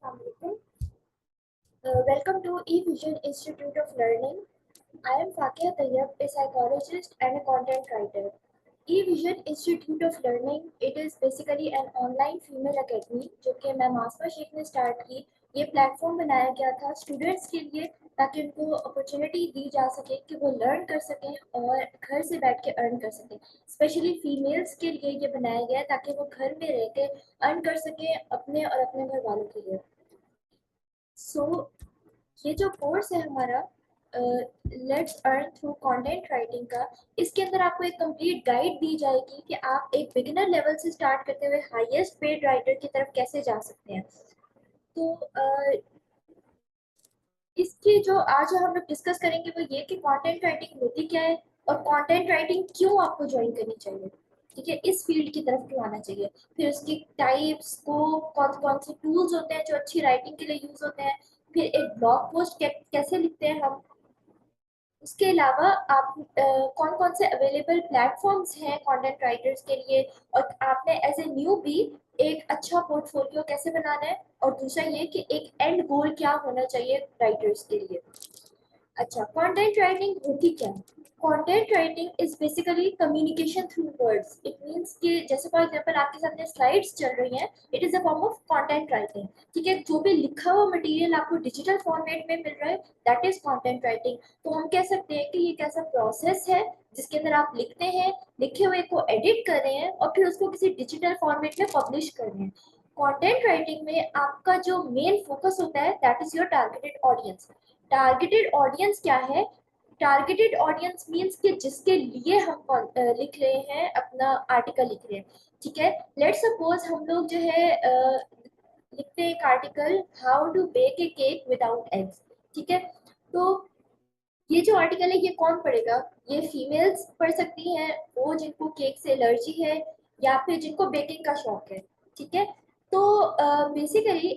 Assalamualaikum. Welcome to eVision Institute of Learning. I am Fakia Tayyab, a psychologist and a content writer. eVision Institute of Learning, it is basically an online female academy जो कि मैं master Sheikh ने start की। ये platform बनाया गया था students के लिए ताकि उनको अपॉर्चुनिटी दी जा सके कि वो लर्न कर सकें और घर से बैठ के अर्न कर सकें। स्पेशली फीमेल्स के लिए ये बनाया गया है ताकि वो घर में रह के अर्न कर सकें अपने और अपने घर वालों के लिए। सो ये जो कोर्स है हमारा let's earn through content writing का, इसके अंदर आपको एक कंप्लीट गाइड दी जाएगी कि आप एक बिगिनर लेवल से स्टार्ट करते हुए हाईएस्ट पेड राइटर की तरफ कैसे जा सकते हैं। तो इसकी जो आज हम लोग डिस्कस करेंगे वो ये कि कंटेंट राइटिंग होती क्या है और कंटेंट राइटिंग क्यों आपको ज्वाइन करनी चाहिए। ठीक है, इस फील्ड की तरफ क्यों आना चाहिए, फिर उसकी टाइप्स, स्कोप, कौन कौन से टूल्स होते हैं जो अच्छी राइटिंग के लिए यूज होते हैं, फिर एक ब्लॉग पोस्ट कैसे लिखते हैं हम। उसके अलावा आप कौन कौन से अवेलेबल प्लेटफॉर्म्स हैं कंटेंट राइटर्स के लिए, और आपने एज ए न्यू भी एक अच्छा पोर्टफोलियो कैसे बनाना है, और दूसरा ये कि एक एंड गोल क्या होना चाहिए राइटर्स के लिए। अच्छा, कंटेंट राइटिंग होती क्या है? Content writing is basically communication through words. It means कि जैसे फॉर एग्जांपल आपके सामने स्लाइड्स चल रही हैं, it is a form of content writing. ठीक है, जो भी लिखा हुआ मटेरियल आपको डिजिटल फॉर्मेट में मिल रहा है, दैट इज कंटेंट राइटिंग। तो हम कह सकते हैं कि ये एक ऐसा प्रोसेस है जिसके अंदर आप लिखते हैं, लिखे हुए को एडिट कर रहे हैं और फिर उसको किसी डिजिटल फॉर्मेट में पब्लिश कर रहे हैं। कंटेंट राइटिंग में आपका जो मेन फोकस होता है that is your targeted audience. Targeted audience क्या है? टारगेटेड ऑडियंस मींस कि जिसके लिए हम लिख रहे हैं, अपना आर्टिकल लिख रहे हैं। ठीक है, लेट्स सपोज हम लोग जो है लिखते हैं एक article, how to bake a cake without eggs. ठीक है, तो ये जो आर्टिकल है ये कौन पढ़ेगा? ये फीमेल्स पढ़ सकती हैं, वो जिनको केक से एलर्जी है या फिर जिनको बेकिंग का शौक है। ठीक है, तो बेसिकली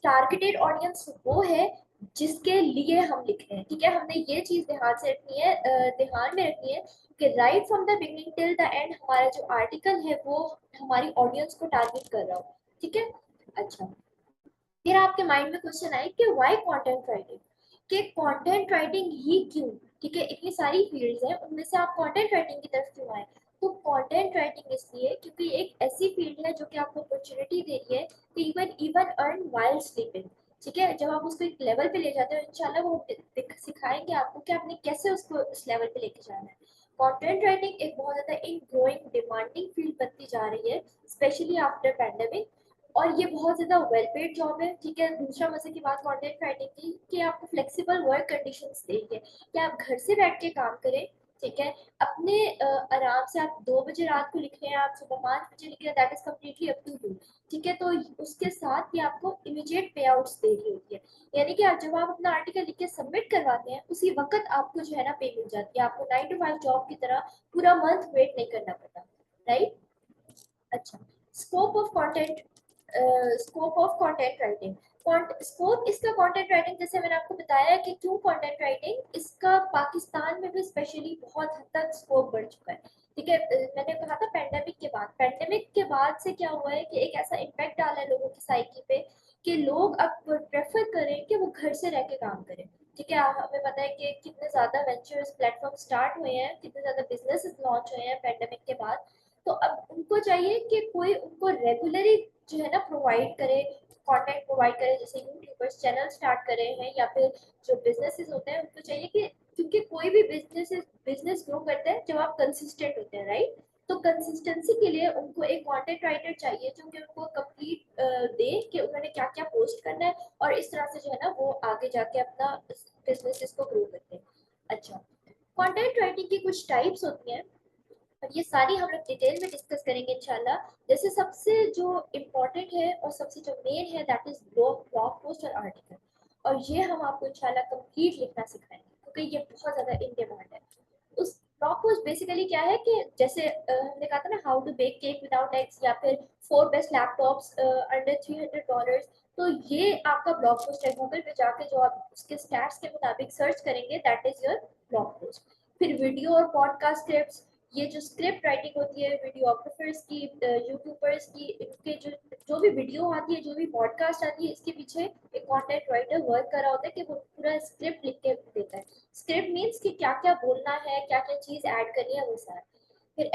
टारगेटेड ऑडियंस वो है जिसके लिए हम लिख रहे हैं। ठीक है, हमने ये चीज ध्यान से रखनी है, ध्यान में रखनी है कि right from the beginning till the end हमारा जो आर्टिकल है वो हमारी ऑडियंस को टारगेट कर रहा हो। ठीक है, अच्छा, फिर आपके माइंड में क्वेश्चन आए कि व्हाई कंटेंट राइटिंग, कि कंटेंट राइटिंग ही क्यों? ठीक है, इतनी सारी फील्ड्स हैं, उनमें से आप कंटेंट राइटिंग की तरफ क्यों आए? तो कंटेंट राइटिंग इसलिए क्योंकि एक ऐसी फील्ड है जो कि आपको अपॉर्चुनिटी दे रही है कि you can even earn while sleeping. ठीक है, जब आप उसको एक लेवल पे ले जाते हो, इंशाल्लाह वो सिखाएंगे आपको कि आपने कैसे उसको उस लेवल पे लेके जाना है। कंटेंट राइटिंग एक बहुत ज्यादा इन ग्रोइंग डिमांडिंग फील्ड बनती जा रही है, स्पेशली आफ्टर पैंडेमिक, और ये बहुत ज़्यादा वेल पेड जॉब है। ठीक है, दूसरा मजे की बात कंटेंट राइटिंग की कि आपको फ्लेक्सिबल वर्क कंडीशंस देंगे कि आप घर से बैठ के काम करें। ठीक है, अपने आराम से, आप 2 बजे रात को लिख रहे हैं, आप सुबह 5 बजे लिख रहे हैं, that is completely up to you. ठीक है, तो उसके साथ ही आपको इमीडिएट पे आउट्स दे रही होती है, यानी कि आप जब आप अपना आर्टिकल लिख के सबमिट करवाते हैं उसी वक्त आपको जो है ना पे मिल जाती है, आपको 9 to 5 जॉब की तरह पूरा मंथ वेट नहीं करना पड़ता। राइट, अच्छा, scope of content, scope of content writing. Scope इसका कंटेंट राइटिंग, जैसे मैंने आपको बताया कि क्यों कंटेंट राइटिंग, इसका पाकिस्तान में भी स्पेशली बहुत हद तक स्कोप बढ़ चुका है। ठीक है, मैंने कहा था पैंडेमिक के बाद से क्या हुआ है कि एक ऐसा इम्पैक्ट डाला है लोगों की साइकी पे कि लोग अब प्रेफर करें कि वो घर से रह के काम करें। ठीक है, हमें पता है कि कितने ज्यादा वेंचर्स प्लेटफॉर्म स्टार्ट हुए हैं, कितने ज्यादा बिजनेस लॉन्च हुए हैं पैंडेमिक के बाद। तो अब उनको चाहिए कि कोई उनको रेगुलरली जो है ना प्रोवाइड करे, कंटेंट प्रोवाइड करे, जैसे यूट्यूबर्स चैनल स्टार्ट करे हैं या फिर जो बिजनेसेस होते हैं उनको चाहिए कि, क्योंकि कोई भी बिजनेस ग्रो करता है जब आप कंसिस्टेंट होते हैं। राइट, तो कंसिस्टेंसी के लिए उनको एक कंटेंट राइटर चाहिए जो कि उनको कंप्लीट दे कि उन्होंने क्या क्या पोस्ट करना है, और इस तरह से जो है ना वो आगे जाके अपना बिजनेस को ग्रो करते हैं। अच्छा, कंटेंट राइटिंग की कुछ टाइप्स होती हैं और ये सारी हम लोग डिटेल में डिस्कस करेंगे इंशाल्लाह। जैसे सबसे जो इम्पोर्टेंट है और सबसे जो मेन है दैट इज ब्लॉग पोस्ट और आर्टिकल, और ये हम आपको इंशाल्लाह कंप्लीट लिखना सिखाएंगे क्योंकि ये बहुत ज़्यादा इन डिमांड है। उस ब्लॉग पोस्ट बेसिकली क्या है कि जैसे हमने कहा था ना, how to bake cake without eggs या फिर 4 बेस्ट लैपटॉप्स अंडर $300, तो ये आपका ब्लॉग पोस्ट है। गूगल पे जाके जो आप उसके स्टैट्स के मुताबिक सर्च करेंगे that is your blog post. फिर वीडियो और पॉडकास्ट क्लिप्स, ये जो स्क्रिप्ट राइटिंग होती है वीडियोग्राफर्स की, यूट्यूबर्स की, इनके जो जो भी वीडियो आती है, जो भी पॉडकास्ट आती है, इसके पीछे एक कंटेंट राइटर वर्क कर रहा होता है कि वो पूरा स्क्रिप्ट लिख के देता है। स्क्रिप्ट मीन्स कि क्या क्या बोलना है, क्या क्या चीज़ ऐड करनी है, वो सारा। फिर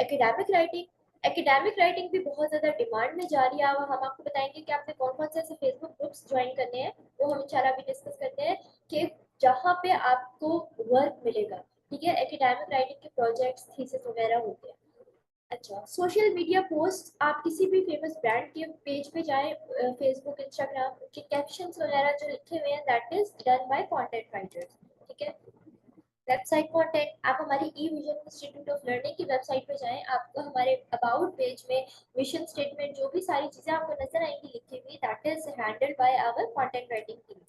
एकेडमिक राइटिंग भी बहुत ज़्यादा डिमांड में जा रही है। अब हम आपको बताएंगे कि आपने कौन कौन से ऐसे फेसबुक ग्रुप्स ज्वाइन करने हैं, वो हम इंशाल्लाह अभी डिस्कस करते हैं कि जहाँ पे आपको वर्क मिलेगा। ठीक है, एकेडमिक राइटिंग के प्रोजेक्ट्स, थीसिस वगैरह होते हैं। अच्छा, सोशल मीडिया पोस्ट, आप किसी भी फेमस ब्रांड के पेज पे जाएं, फेसबुक, इंस्टाग्राम के कैप्शंस वगैरह जो लिखे हुए हैं, that is done by content writers. ठीक है, वेबसाइट कंटेंट, आप हमारी E vision institute of learning की वेबसाइट पे जाएं, आपको हमारे अबाउट पेज में मिशन स्टेटमेंट, जो भी सारी चीज़ें आपको नजर आएंगी लिखी हुई, that is handled by our content writing team.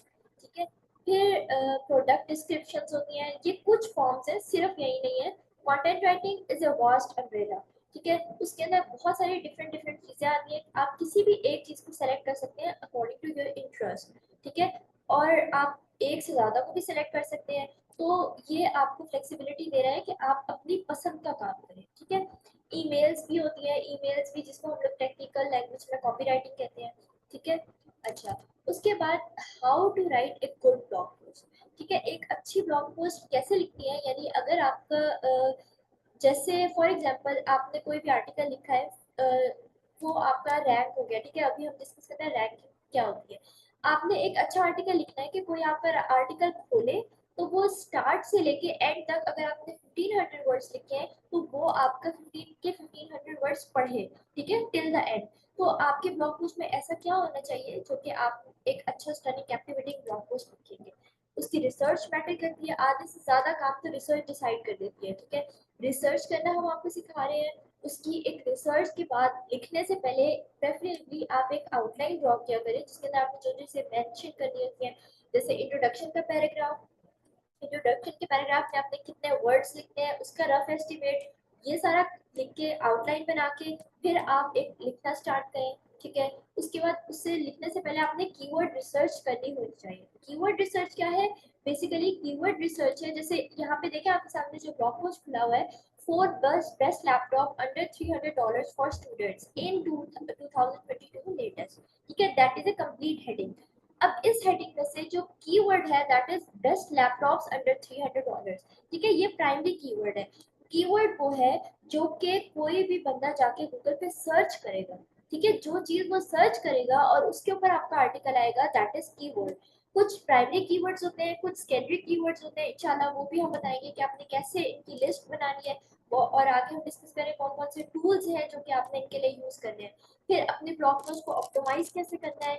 ठीक है, फिर प्रोडक्ट डिस्क्रिप्शंस होती हैं, ये कुछ फॉर्म्स हैं, सिर्फ यही नहीं है। Content writing is a vast umbrella. ठीक है, उसके अंदर बहुत सारी डिफरेंट डिफरेंट चीज़ें आती हैं, आप किसी भी एक चीज़ को सेलेक्ट कर सकते हैं अकॉर्डिंग टू योर इंटरेस्ट। ठीक है, और आप एक से ज़्यादा को भी सेलेक्ट कर सकते हैं। तो ये आपको फ्लेक्सिबिलिटी दे रहा है कि आप अपनी पसंद का काम करें। ठीक है, ईमेल्स भी होती है, ईमेल्स भी जिसको हम लोग टेक्निकल लैंग्वेज में कॉपीराइटिंग कहते हैं। ठीक है, अच्छा, उसके बाद how to write a good blog post. ठीक है, एक अच्छी ब्लॉग पोस्ट कैसे लिखनी है, यानी अगर आपका जैसे फॉर एग्जांपल आपने कोई भी आर्टिकल लिखा है, वो आपका रैंक हो गया। ठीक है, अभी हम डिस्कस करते हैं रैंकिंग क्या होती है। आपने एक अच्छा आर्टिकल लिखना है कि कोई आपका आर्टिकल खोले, तो वो स्टार्ट से लेके एंड तक अगर आपने 1500 वर्ड्स लिखे हैं, तो वो आपका 1500 वर्ड्स पढ़े। ठीक है, टिल द एंड। तो आपके ब्लॉग पोस्ट में ऐसा क्या होना चाहिए जो कि आप एक अच्छा स्टनिंग कैप्टिवेटिंग ब्लॉग पोस्ट लिखेंगे। उसकी रिसर्च मैटर करती है, आधे से ज्यादा काम तो रिसर्च डिसाइड कर देती है। ठीक है, रिसर्च करना हम आपको सिखा रहे हैं। उसकी एक रिसर्च के बाद लिखने से पहले प्रेफरेबली आप एक आउटलाइन ड्रॉ किया करें, जिसके अंदर आपने जो चीजें मेंशन करनी होती है, जैसे इंट्रोडक्शन का पैराग्राफ, इंट्रोडक्शन के पैराग्राफ में आपने कितने वर्ड्स लिखने हैं, उसका रफ एस्टिमेट, ये सारा लिख के आउटलाइन बना के फिर आप एक लिखना स्टार्ट करें। ठीक है, उसके बाद उससे लिखने से पहले आपने कीवर्ड रिसर्च करनी होनी चाहिए। कीवर्ड रिसर्च क्या है? बेसिकली कीवर्ड रिसर्च है, जैसे यहाँ पे देखें आपके सामने जो ब्लॉग पोस्ट खुला हुआ है, four best laptop under $300 for students in 2022 latest. ठीक है, that is a complete heading. अब इस हेडिंग में से जो कीवर्ड है that is best laptops under $300। ठीक है, ये प्राइमरी कीवर्ड है। कीवर्ड वो है जो कि कोई भी बंदा जाके गूगल पे सर्च करेगा। ठीक है, जो चीज वो सर्च करेगा और उसके ऊपर आपका आर्टिकल आएगा, दैट इज कीवर्ड। कुछ प्राइमरी कीवर्ड्स होते हैं, कुछ सेकेंडरी कीवर्ड्स होते हैं, इंशाल्लाह वो भी हम बताएंगे कि आपने कैसे इनकी लिस्ट बनानी है। और आगे हम डिस्कस करें कौन कौन से टूल्स हैं जो कि आपने इनके लिए यूज करने हैं। फिर अपने ब्लॉग पोस्ट को ऑप्टिमाइज कैसे करना है,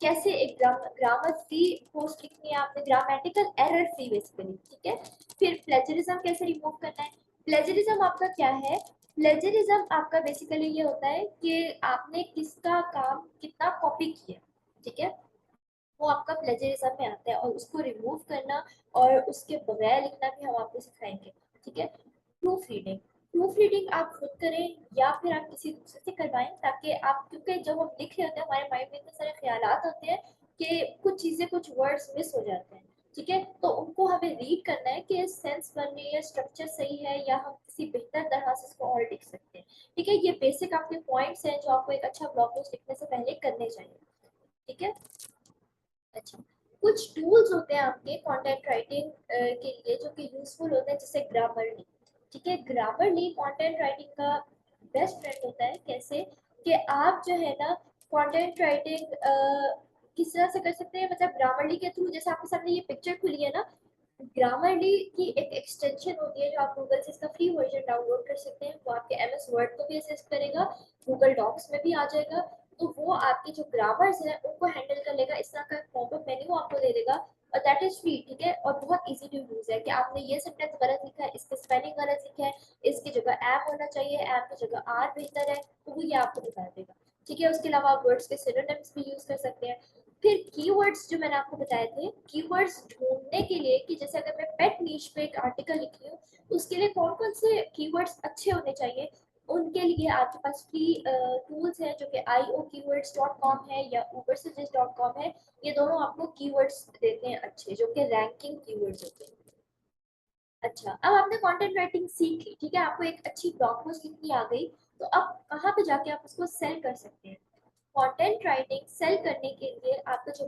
कैसे एक ग्रामर फ्री पोस्ट लिखनी है आपने, ग्रामेटिकल एरर फ्री बेसिकली। ठीक है, फिर प्लेजरिज्म कैसे रिमूव करना है। प्लेजरिज्म आपका क्या है? प्लेजरिज्म आपका बेसिकली ये होता है कि आपने किसका काम कितना कॉपी किया। ठीक है, वो आपका प्लेजरिज्म में आता है, और उसको रिमूव करना और उसके बगैर लिखना भी हम आपको सिखाएंगे। ठीक है, प्रूफ रीडिंग, प्रूफ रीडिंग आप खुद करें या फिर आप किसी दूसरे से करवाएं, ताकि आप, क्योंकि जब हम लिख रहे होते हैं हमारे माइंड में इतने सारे ख्यालात होते हैं कि कुछ चीजें, कुछ वर्ड्स मिस हो जाते हैं। ठीक है, तो उनको हमें रीड करना है कि सेंस बन रही है, स्ट्रक्चर सही है, या हम किसी बेहतर तरह से इसको और लिख सकते हैं। ठीक है, ये बेसिक आपके पॉइंट्स हैं जो आपको एक अच्छा ब्लॉग पोस्ट लिखने से पहले करने चाहिए। ठीक है, अच्छा, कुछ टूल्स होते हैं आपके कंटेंट राइटिंग के लिए जो कि यूजफुल होते हैं, जैसे ग्रामरली। ठीक है, ग्रामरली कंटेंट राइटिंग का बेस्ट फ्रेंड होता है। कैसे कि आप जो है ना कंटेंट राइटिंग किस तरह से कर सकते हैं, मतलब ग्रामरली के थ्रू, जैसे आपके सामने ये पिक्चर खुली है ना, ग्रामरली की एक एक्सटेंशन होती है जो आप गूगल से इसका फ्री वर्जन डाउनलोड कर सकते हैं। वो आपके एमएस वर्ड को भी असिस्ट करेगा, गूगल डॉक्स में भी आ जाएगा। तो वो आपके जो ग्रामर्स हैं उनको हैंडल कर लेगा, इस तरह का पॉपअप मेन्यू आपको दे देगा, और दैट इज फ्री। ठीक है, और बहुत इजी टू यूज है कि आपने ये सेंटेंस गलत लिखा है, इसके स्पेलिंग गलत लिखा है, इसकी जगह एम होना चाहिए, एम की जगह आर बेहतर है, तो वो ये आपको बता देगा। ठीक है, उसके अलावा आप वर्ड्स के सिनोनिम्स भी यूज कर सकते हैं। फिर कीवर्ड्स जो मैंने आपको बताए थे, कीवर्ड्स ढूंढने के लिए कि जैसे अगर मैं पेट नीश पे एक आर्टिकल लिख रही हूँ, तो उसके लिए कौन कौन से कीवर्ड्स अच्छे होने चाहिए, उनके लिए आपके पास फ्री टूल्स हैं जो कि iokeywords.com है या ubersuggest.com है। ये दोनों आपको कीवर्ड्स देते हैं अच्छे, जो कि रैंकिंग कीवर्ड्स होते हैं। अच्छा, अब आपने कंटेंट राइटिंग सीख ली, ठीक है, आपको एक अच्छी ब्लॉग पोस्ट लिखनी आ गई, तो अब कहाँ पे जाके आप उसको सेल कर सकते हैं? कंटेंट राइटिंग सेल करने के लिए आपके जो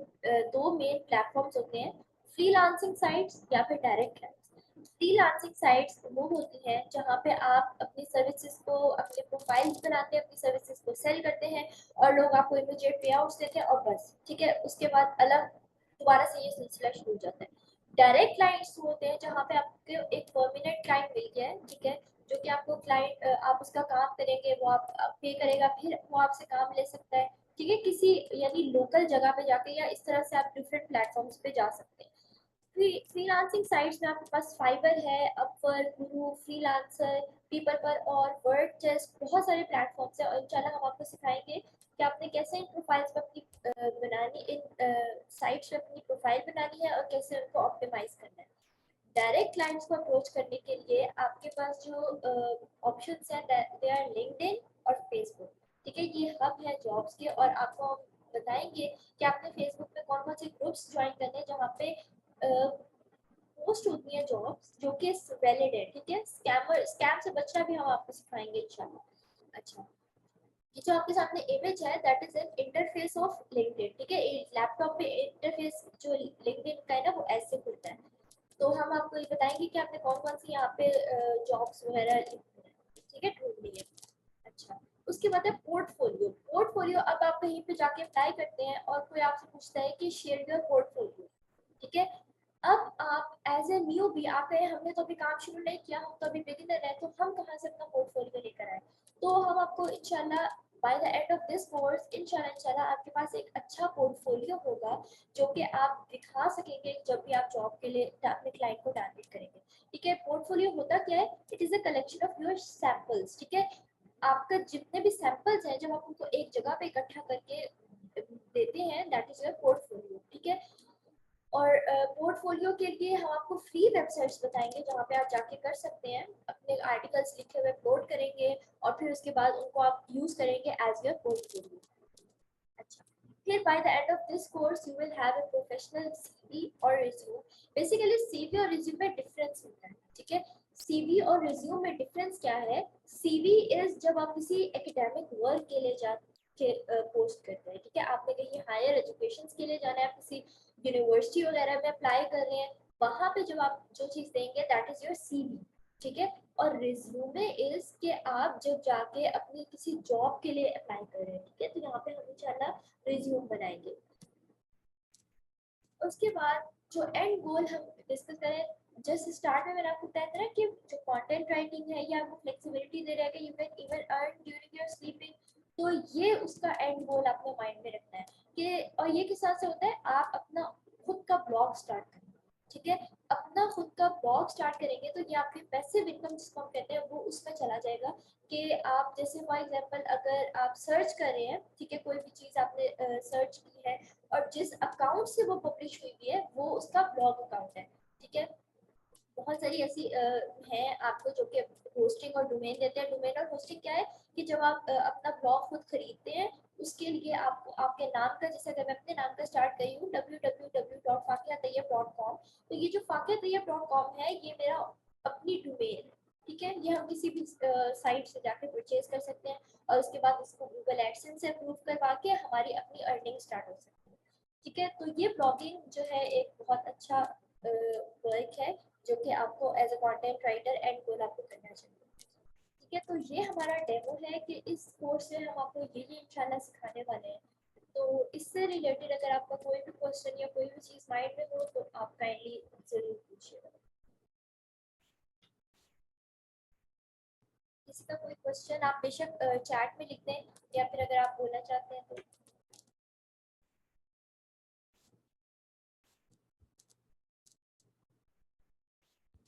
दो मेन प्लेटफॉर्म्स होते हैं, फ्रीलांसिंग साइट्स या फिर डायरेक्ट क्लाइंट्स। फ्रीलांसिंग साइट्स वो होती हैं जहाँ पे आप अपनी सर्विसेज को, अपने प्रोफाइल बनाते हैं, अपनी सर्विसेज को सेल करते हैं और लोग आपको इमीडिएट पे आउट्स देते हैं और बस, ठीक है, उसके बाद अलग दोबारा से ये सिलसिला शुरू हो जाता है। डायरेक्ट क्लाइंट्स होते हैं जहाँ पे आपको एक परमानेंट क्लाइंट मिल गया है, ठीक है, जो कि आपको क्लाइंट, आप उसका काम करेंगे, वो आप पे करेगा, फिर वो आपसे काम ले सकता है, ठीक है, किसी यानी लोकल जगह पे जाके, या इस तरह से आप डिफरेंट प्लेटफॉर्म्स पे जा सकते हैं। फ्रीलांसिंग साइट्स में आपके पास फाइबर है, अपवर्क, गुरु, फ्रीलांसर, पीपल पर और वर्ड चेस्ट, बहुत सारे प्लेटफॉर्म्स हैं और इंशाल्लाह हम आपको सिखाएंगे कि आपने कैसे इन प्रोफाइल्स पे अपनी बनानी, इन साइट्स पे अपनी प्रोफाइल बनानी है और कैसे उनको ऑप्टिमाइज करना है। डायरेक्ट क्लाइंट्स को अप्रोच करने के लिए आपके पास जो ऑप्शंस हैं, दे आर लिंक्डइन और फेसबुक, ठीक है, ये हब है जॉब्स के, और आपको हम बताएंगे कि आपने फेसबुक पे कौन कौन से ग्रुप्स ज्वाइन करने हैं जहाँ पे पोस्ट होती है जॉब्स जो कि वैलिड है, ठीक है, स्कैम से बचना भी हम आपको सिखाएंगे इंशाल्लाह। अच्छा, ये जो आपके सामने इमेज है that is an interface of LinkedIn, ठीक है, लैपटॉप पे इंटरफेस जो लिंक्डइन का है ना वो ऐसे खुलता है। तो हम आपको ये बताएंगे कि आपने कौन कौन सी यहाँ पे जॉब्स वगैरह, ठीक है, ढूंढनी है। अच्छा, उसके बाद है पोर्टफोलियो। पोर्टफोलियो, अब आप कहीं पे जाके अप्लाई करते हैं और कोई आपसे पूछता है कि शेयर योर पोर्टफोलियो, ठीक है, अब आप एज ए न्यू भी आप है, हमने तो अभी काम शुरू नहीं किया, हम तो अभी बिगिनर है, तो हम कहाँ से अपना पोर्टफोलियो लेकर आए? तो हम आपको इंशाल्लाह by the end of this course इंशाल्लाह आपके पास एक अच्छा पोर्टफोलियो होगा जो कि आप दिखा सकेंगे जब भी आप जॉब के लिए अपने क्लाइंट को टारगेट करेंगे, ठीक है। पोर्टफोलियो होता क्या है? It is a collection of your samples, ठीक है, आपका जितने भी सैंपल्स हैं जब आप उनको एक जगह पे इकट्ठा करके देते हैं, दैट इज योर पोर्टफोलियो, ठीक है। और पोर्टफोलियो के लिए हम आपको फ्री वेबसाइट्स बताएंगे जहाँ पे आप जाके कर सकते हैं, अपने आर्टिकल्स लिखे हुए अपलोड करेंगे और फिर उसके बाद उनको आप यूज करेंगे एज योर पोर्टफोलियो। अच्छा, फिर by the end of this course you will have a professional CV और रिज्यूम। बेसिकली सीवी और रिज्यूम में डिफरेंस होता है, ठीक है, सीवी और रिज्यूम में डिफरेंस क्या है? सीवी इज जब आप किसी एकेडमिक वर्क के लिए जा के पोस्ट करते हैं, ठीक है, आपने कहीं हायर एजुकेशन के लिए जाना है, आप किसी यूनिवर्सिटी वगैरह में अप्लाई कर रहे हैं, वहां पे जब आप जो चीज देंगे दैट इज योर सीवी, ठीक है। और रिज्यूमे इज के आप जब जाके अपनी किसी जॉब के लिए अप्लाई कर रहे हैं, ठीक है, तो यहाँ पे हम इंशाल्लाह रिज्यूम बनाएंगे। उसके बाद जो एंड गोल हम डिस्कस करें, जस्ट स्टार्ट में मैंने आपको बताया था ना कि जो कंटेंट राइटिंग है ये आपको फ्लेक्सिबिलिटी दे रहा है कि you can even earn during your sleeping, तो ये उसका एंड गोल आपको माइंड में रखना है कि, और ये किस तरह से होता है, आप अपना खुद का ब्लॉग स्टार्ट करें, ठीक है, अपना खुद का ब्लॉग स्टार्ट करेंगे तो ये आपके पैसिव इनकम जिसको हम कहते हैं वो उसमें चला जाएगा। कि आप जैसे फॉर एग्जांपल अगर आप सर्च कर रहे हैं, ठीक है, कोई भी चीज़ आपने सर्च की है और जिस अकाउंट से वो पब्लिश हुई भी है वो उसका ब्लॉग अकाउंट है, ठीक है। बहुत सारी ऐसी हैं आपको जो कि होस्टिंग और डोमेन देते हैं। डोमेन और होस्टिंग क्या है कि जब आप अपना ब्लॉग खुद खरीदते हैं उसके लिए आपको आपके नाम का, जैसे अगर मैं अपने नाम का स्टार्ट करी हूँ www.fakiatayeb.com, तो ये जो fakiatayeb.com है ये मेरा अपनी डोमेन, ठीक है, ये हम किसी भी साइट से जाके परचेज कर सकते हैं और उसके बाद इसको गूगल एडसेंस से अप्रूव करवा के हमारी अपनी अर्निंग स्टार्ट हो सकती है, ठीक है। तो ये ब्लॉगिंग जो है एक बहुत अच्छा वर्क है जो कि आपको as a content writer and goal आपको करना चाहिए, ठीक है। तो ये हमारा डेमो है कि इस कोर्स में हम आपको ये इंशाल्लाह सिखाने वाले हैं। तो इससे रिलेटेड अगर आपका कोई भी क्वेश्चन या कोई भी चीज़ माइंड में हो तो आप काइंडली जरूर पूछिएगा। किसी का कोई क्वेश्चन आप बेशक चैट में लिख दें या फिर अगर आप बोलना चाहते हैं तो